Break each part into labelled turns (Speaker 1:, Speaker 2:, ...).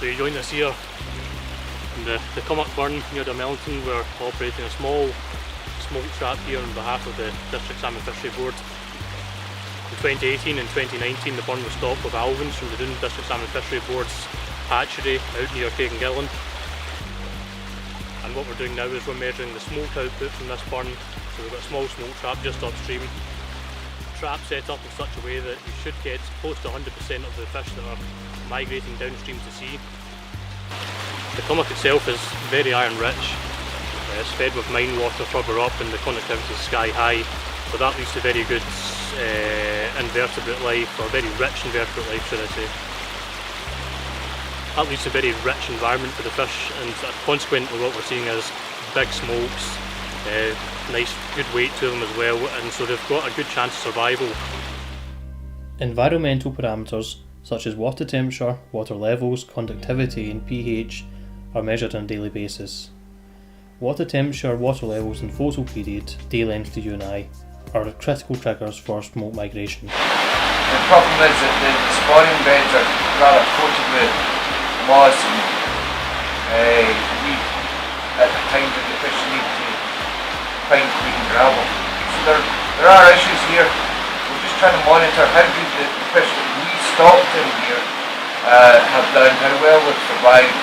Speaker 1: So you join us here in the Cummock burn near the mountain. We're operating a small smolt trap here on behalf of the District Salmon Fishery Board. In 2018 and 2019 the burn was stopped with alvins from the Doon District Salmon Fishery Board's hatchery out near Craigengillan. And what we're doing now is we're measuring the smolt output from this burn. So we've got a small smolt trap just upstream. Trap set up in such a way that you should get close to 100% of the fish that are migrating downstream to sea. The Cummock itself is very iron rich. It's fed with mine water further up and the conductivity is sky high, so that leads to very good invertebrate life, or very rich invertebrate life should I say. That leads to a very rich environment for the fish, and consequently what we're seeing is big smolts, nice good weight to them as well, and so they've got a good chance of survival.
Speaker 2: Environmental parameters such as water temperature, water levels, conductivity and pH are measured on a daily basis. Water temperature, water levels and photo period, day length to UNI, are critical triggers for smolt migration.
Speaker 3: The problem is that the spawning beds are rather coated with moss and weed at the time that the fish need to find green gravel. So there are issues here. We're just trying to monitor how good the fish that we stocked in here have done, how well they've survived,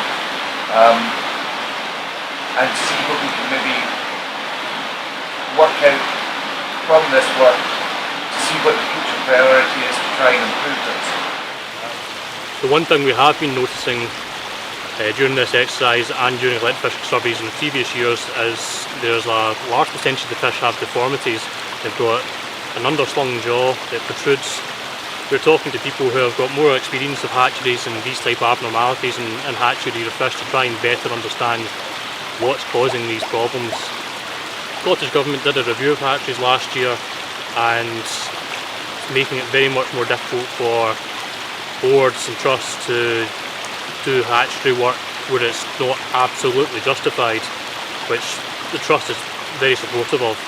Speaker 3: and see what we can maybe work out from this work to see what the future priority is to try and improve this.
Speaker 1: The one thing we have been noticing during this exercise and during lead fish surveys in previous years is there's a large percentage of the fish have deformities. They've got an underslung jaw that protrudes. We're talking to people who have got more experience of hatcheries and these type of abnormalities and hatchery of fish to try and better understand what's causing these problems. The Scottish Government did a review of hatcheries last year and making it very much more difficult for boards and trusts to do hatchery work where it's not absolutely justified, which the trust is very supportive of.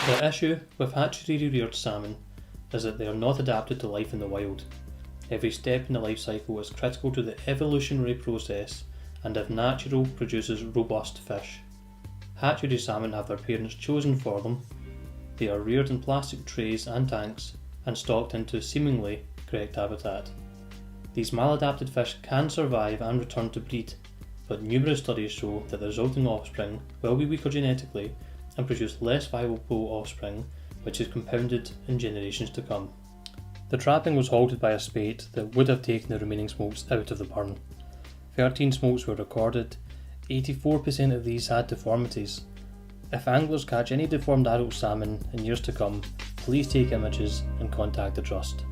Speaker 2: The issue with hatchery reared salmon is that they are not adapted to life in the wild. Every step in the life cycle is critical to the evolutionary process, and if natural, produces robust fish. Hatchery salmon have their parents chosen for them. They are reared in plastic trays and tanks and stocked into seemingly correct habitat. These maladapted fish can survive and return to breed, but numerous studies show that the resulting offspring will be weaker genetically and produce less viable offspring, which is compounded in generations to come. The trapping was halted by a spate that would have taken the remaining smolts out of the burn. 13 smolts were recorded, 84% of these had deformities. If anglers catch any deformed adult salmon in years to come, please take images and contact the trust.